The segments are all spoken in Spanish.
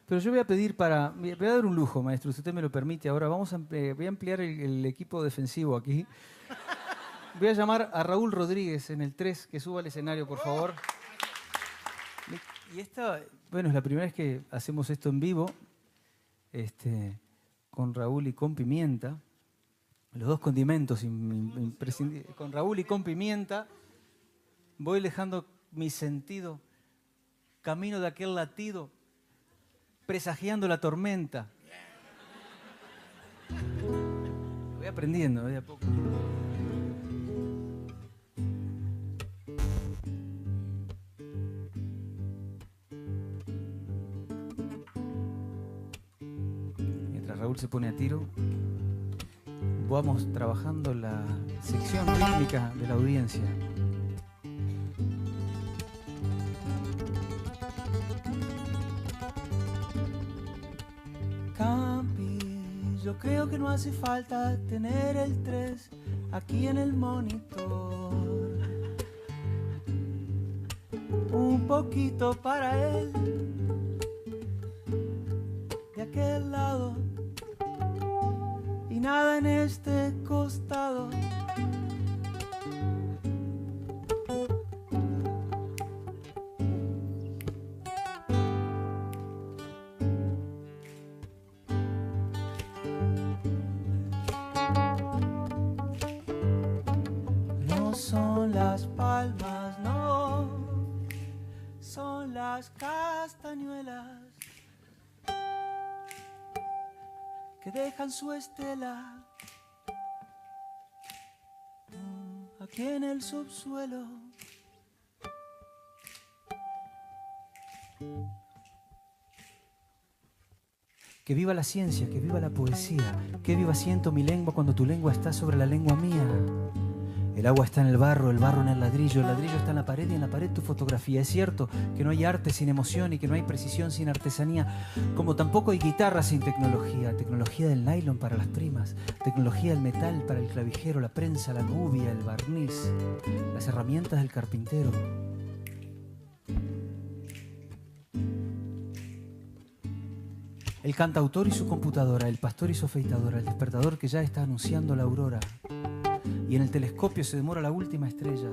Pero yo voy a pedir voy a dar un lujo, maestro, si usted me lo permite. Ahora voy a ampliar el equipo defensivo aquí. Voy a llamar a Raúl Rodríguez en el 3, que suba al escenario, por favor. Y esta, bueno, es la primera vez que hacemos esto en vivo, con Raúl y con Pimienta. Los dos condimentos imprescindibles. Con Raúl y con Pimienta voy dejando mi sentido, camino de aquel latido, presagiando la tormenta. Voy aprendiendo, de a poco. Mientras Raúl se pone a tiro, vamos trabajando la sección rítmica de la audiencia. Campi, yo creo que no hace falta tener el 3 aquí en el monitor. Un poquito para él, de aquel lado, y nada en este costado. No son las palmas, no, son las castañuelas que dejan su estela aquí en el subsuelo. Que viva la ciencia, que viva la poesía, que viva siento mi lengua cuando tu lengua está sobre la lengua mía. El agua está en el barro en el ladrillo está en la pared y en la pared tu fotografía. Es cierto que no hay arte sin emoción y que no hay precisión sin artesanía, como tampoco hay guitarra sin tecnología. Tecnología del nylon para las primas, tecnología del metal para el clavijero, la prensa, la gubia, el barniz, las herramientas del carpintero. El cantautor y su computadora, el pastor y su afeitadora, el despertador que ya está anunciando la aurora. Y en el telescopio se demora la última estrella.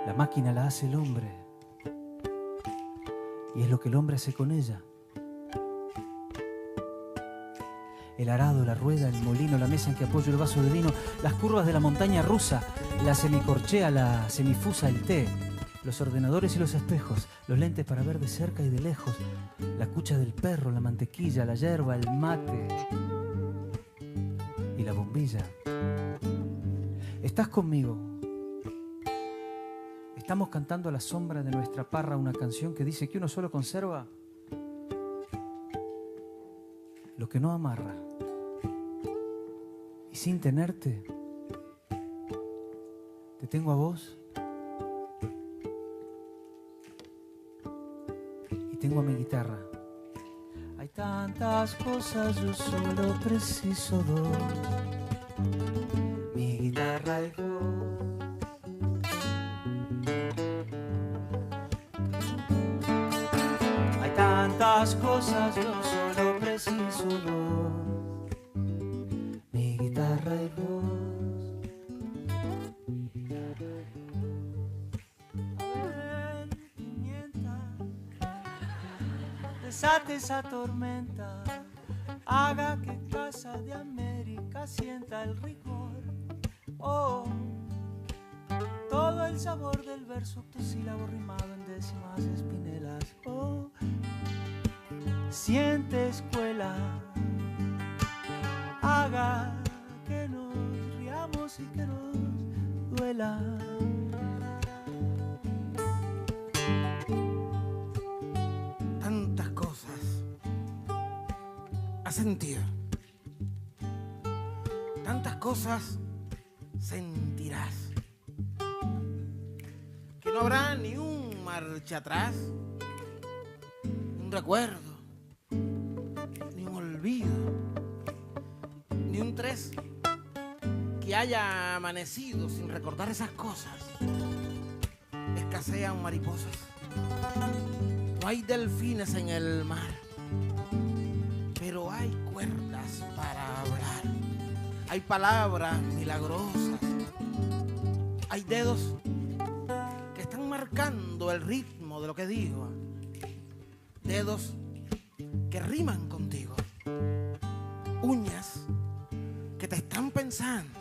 La máquina la hace el hombre. Y es lo que el hombre hace con ella. El arado, la rueda, el molino, la mesa en que apoyo el vaso de vino, las curvas de la montaña rusa, la semicorchea, la semifusa, el té, los ordenadores y los espejos, los lentes para ver de cerca y de lejos, la cucha del perro, la mantequilla, la yerba, el mate y la bombilla. ¿Estás conmigo? Estamos cantando a la sombra de nuestra parra una canción que dice que uno solo conserva lo que no amarra. Y sin tenerte, te tengo a vos y tengo a mi guitarra. Hay tantas cosas, yo solo preciso dos. Mi guitarra y vos. Hay tantas cosas, yo solo preciso dos. Mi guitarra y vos. Ven, pimienta, desate esa tormenta, haga que Casa de América sienta el rigor. Oh, todo el sabor del verso octosílabo rimado en décimas espinelas. Oh, siente escuela, haga que nos riamos y que nos duela. Tantas cosas has sentido, tantas cosas sentirás, que no habrá ni un marcha atrás, un recuerdo, ni un olvido, ni un 3 que haya amanecido sin recordar esas cosas. Escasean mariposas, No hay delfines en el mar, pero hay cuerdas para hablar. Hay palabras milagrosas. Hay dedos que están marcando el ritmo de lo que digo. Dedos que riman contigo. Uñas que te están pensando.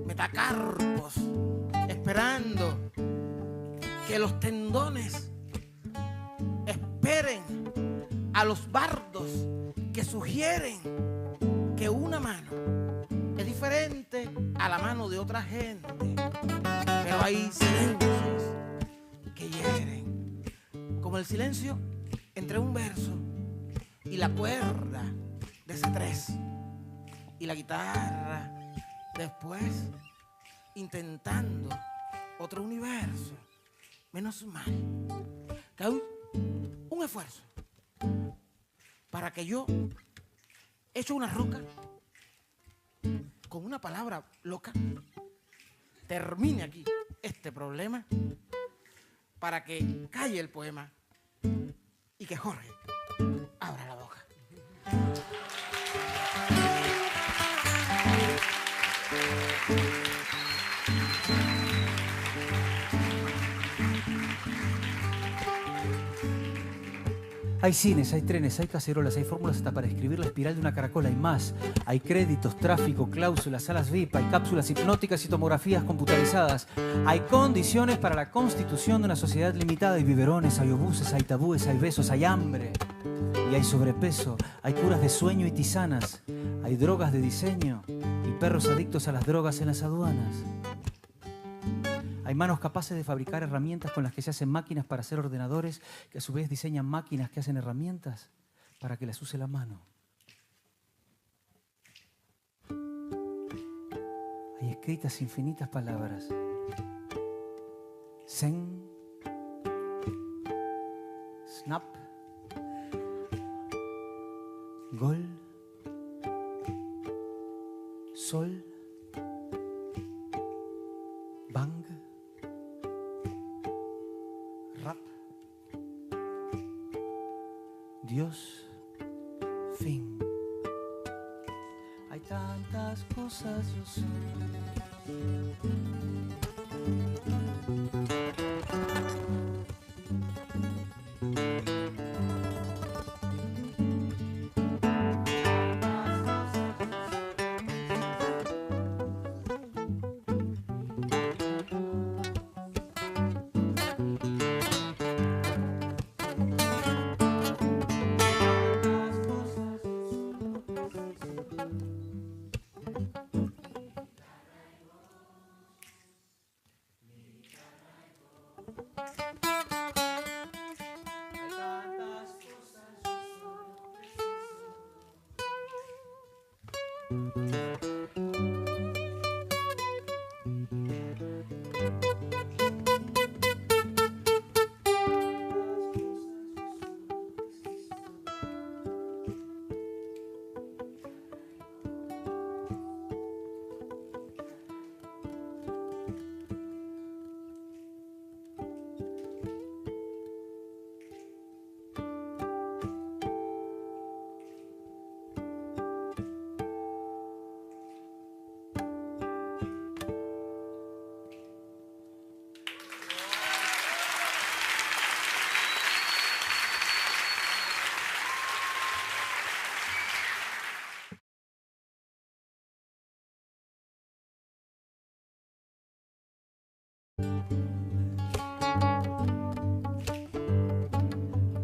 Metacarpos esperando que los tendones esperen a los bardos que sugieren que una mano es diferente a la mano de otra gente. Pero hay silencios que hieren, como el silencio entre un verso y la cuerda de ese tres, y la guitarra después intentando otro universo. Menos mal que hay un esfuerzo para que yo echo una roca con una palabra loca, termine aquí este problema, para que calle el poema y que Jorge abra la boca. Hay cines, hay trenes, hay cacerolas, hay fórmulas hasta para escribir la espiral de una caracola. Hay más. Hay créditos, tráfico, cláusulas, salas VIP, hay cápsulas hipnóticas y tomografías computarizadas. Hay condiciones para la constitución de una sociedad limitada. Hay biberones, hay obuses, hay tabúes, hay besos, hay hambre. Y hay sobrepeso, hay curas de sueño y tisanas. Hay drogas de diseño y perros adictos a las drogas en las aduanas. Hay manos capaces de fabricar herramientas con las que se hacen máquinas para hacer ordenadores, que a su vez diseñan máquinas que hacen herramientas para que las use la mano. Hay escritas infinitas palabras. Zen, snap, gol, sol, bang, rap, Dios, fin. Hay tantas cosas, yo sé.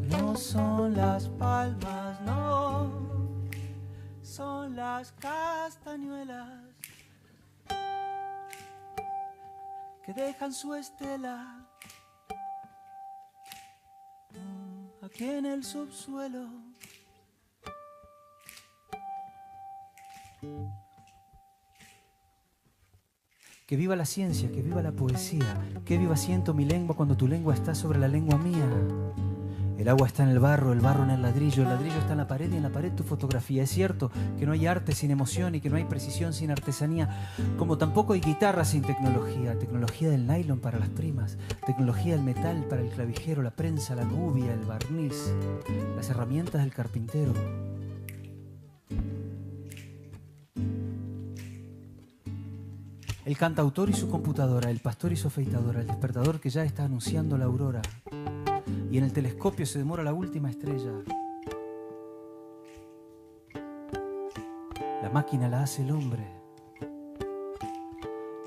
No son las palmas, no, son las castañuelas que dejan su estela aquí en el subsuelo. Que viva la ciencia, que viva la poesía, que viva siento mi lengua cuando tu lengua está sobre la lengua mía. El agua está en el barro en el ladrillo está en la pared y en la pared tu fotografía. Es cierto que no hay arte sin emoción y que no hay precisión sin artesanía, como tampoco hay guitarra sin tecnología. Tecnología del nylon para las primas, tecnología del metal para el clavijero, la prensa, la gubia, el barniz, las herramientas del carpintero. El cantautor y su computadora, el pastor y su afeitadora, el despertador que ya está anunciando la aurora. Y en el telescopio se demora la última estrella. La máquina la hace el hombre.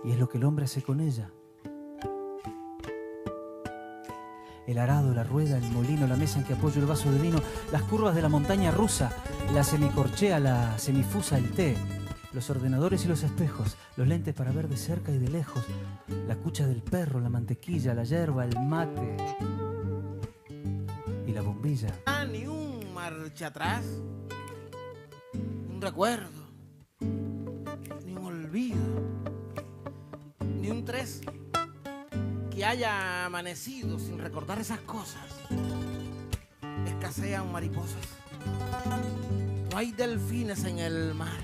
Y es lo que el hombre hace con ella. El arado, la rueda, el molino, la mesa en que apoyo el vaso de vino, las curvas de la montaña rusa, la semicorchea, la semifusa, el té, los ordenadores y los espejos, los lentes para ver de cerca y de lejos, la cucha del perro, la mantequilla, la yerba, el mate y la bombilla. Ni un marcha atrás, un recuerdo, ni un olvido, ni un tres que haya amanecido sin recordar esas cosas. Escasean mariposas, no hay delfines en el mar,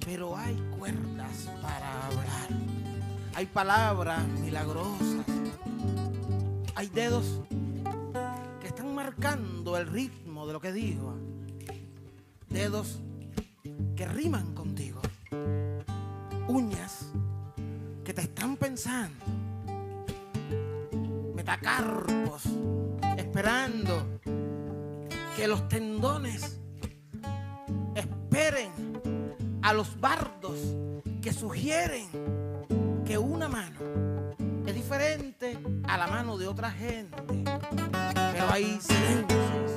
pero hay cuerdas para hablar, hay palabras milagrosas, hay dedos que están marcando el ritmo de lo que digo, dedos que riman contigo, uñas que te están pensando, metacarpos esperando que los tendones esperen a los bardos que sugieren que una mano es diferente a la mano de otra gente, pero hay silencios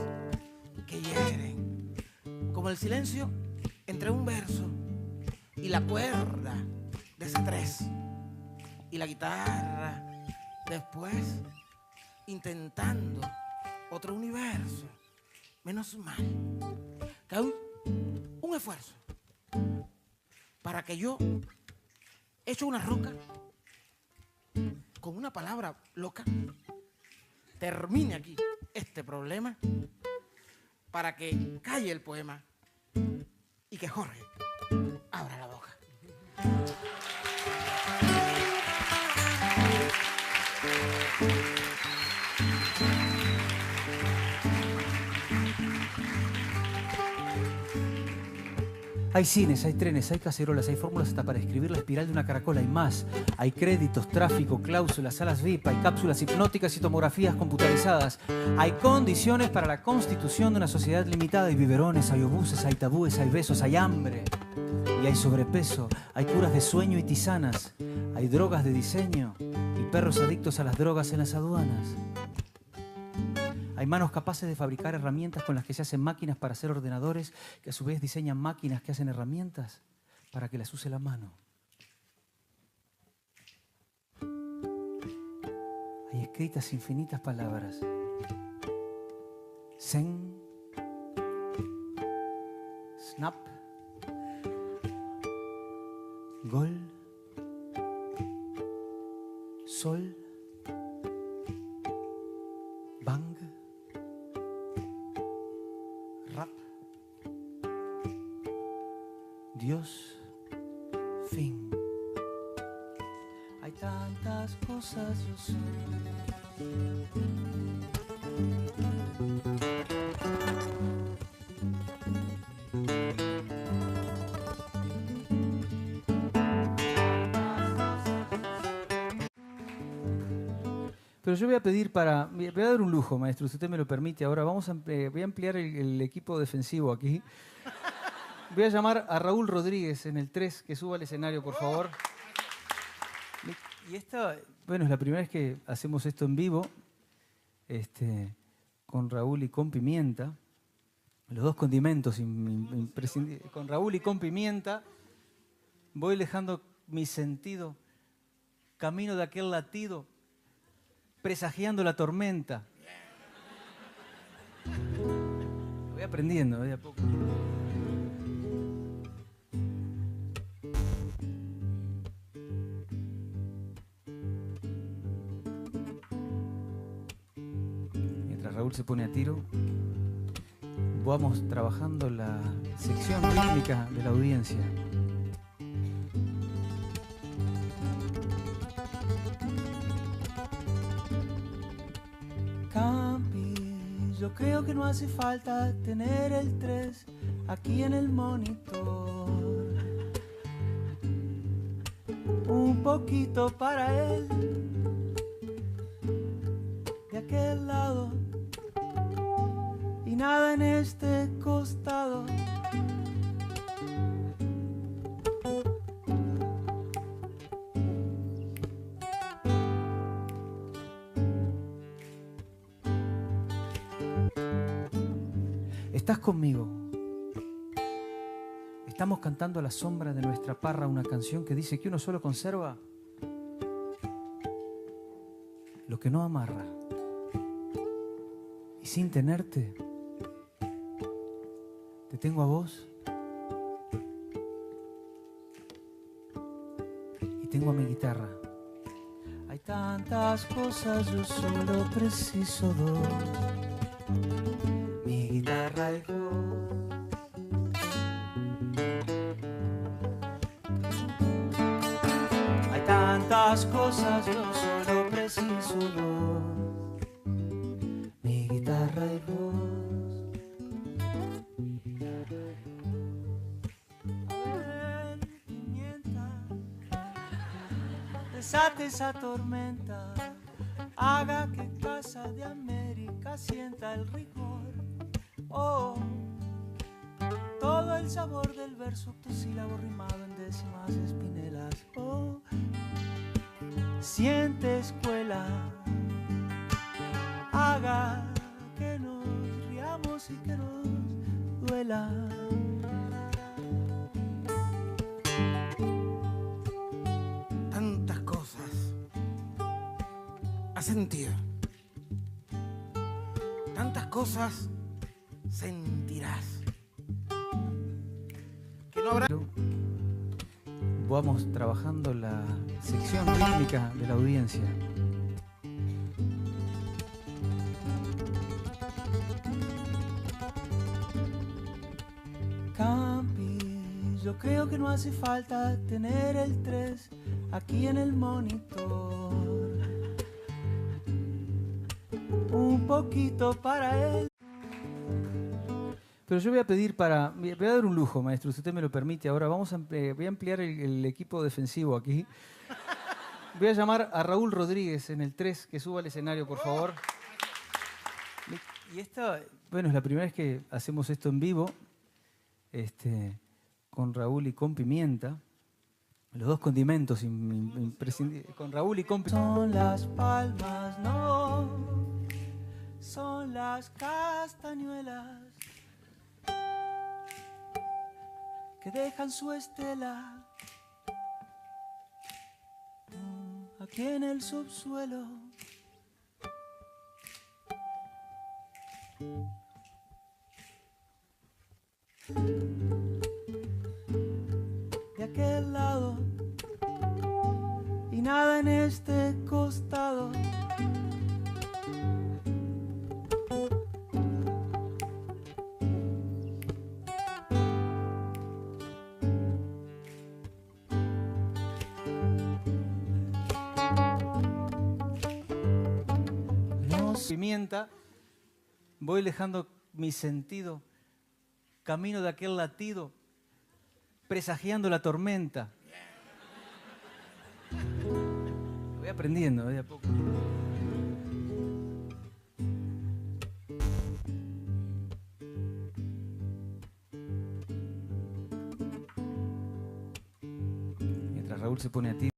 que hieren, como el silencio entre un verso y la cuerda de ese tres, y la guitarra después intentando otro universo. Menos mal que hay un esfuerzo para que yo hecho una roca con una palabra loca termine aquí este problema, para que calle el poema y que Jorge abra la boca. Hay cines, hay trenes, hay cacerolas, hay fórmulas hasta para escribir la espiral de una caracola. Hay más. Hay créditos, tráfico, cláusulas, salas VIP, hay cápsulas hipnóticas y tomografías computarizadas. Hay condiciones para la constitución de una sociedad limitada. Hay biberones, hay obuses, hay tabúes, hay besos, hay hambre. Y hay sobrepeso. Hay curas de sueño y tisanas. Hay drogas de diseño y perros adictos a las drogas en las aduanas. Hay manos capaces de fabricar herramientas con las que se hacen máquinas para hacer ordenadores, que a su vez diseñan máquinas que hacen herramientas para que las use la mano. Hay escritas infinitas palabras. Zen, snap, gol, sol, bang, rap, Dios, fin. Hay tantas cosas, yo sé. Pero yo voy a pedir voy a dar un lujo, maestro, si usted me lo permite. Ahora voy a ampliar el equipo defensivo aquí. Voy a llamar a Raúl Rodríguez en el 3, que suba al escenario, por favor. Y esta, bueno, es la primera vez que hacemos esto en vivo, con Raúl y con Pimienta. Los dos condimentos imprescindibles. Con Raúl y con Pimienta voy dejando mi sentido, camino de aquel latido, presagiando la tormenta. Voy aprendiendo, de a poco. Raúl se pone a tiro, vamos trabajando la sección rítmica de la audiencia. Campi, yo creo que no hace falta tener el 3 aquí en el monitor. Un poquito para él, de aquel lado, y nada en este costado. Estás conmigo. Estamos cantando a la sombra de nuestra parra una canción que dice que uno solo conserva lo que no amarra. Y sin tenerte, te tengo a vos y tengo a mi guitarra. Hay tantas cosas, yo solo preciso dos. Mi guitarra y vos. Hay tantas cosas, yo solo preciso dos. Mi guitarra y vos. A ver, pimienta, desate esa tormenta, haga que Casa de América sienta el rigor. Oh, todo el sabor del verso octosílabo rimado en décimas espinelas. Oh, siente escuela, haga que nos riamos y que nos duela. Tantas cosas has sentido, tantas cosas sentirás, que no habrá. Vamos trabajando la sección rítmica de la audiencia. Campi, yo creo que no hace falta tener el 3 aquí en el monitor. Un poquito para él. Pero yo voy a pedir voy a dar un lujo, maestro, si usted me lo permite. Ahora voy a ampliar el equipo defensivo aquí. Voy a llamar a Raúl Rodríguez en el 3, que suba al escenario, por favor. Y esta, bueno, es la primera vez que hacemos esto en vivo, con Raúl y con Pimienta. Los dos condimentos imprescindibles, con Raúl y con Pimienta. Son las palmas, no, son las castañuelas que dejan su estela aquí en el subsuelo. De aquel lado y nada en este costado. Pimienta, voy dejando mi sentido, camino de aquel latido, presagiando la tormenta. Voy aprendiendo de a poco. Mientras Raúl se pone a ti.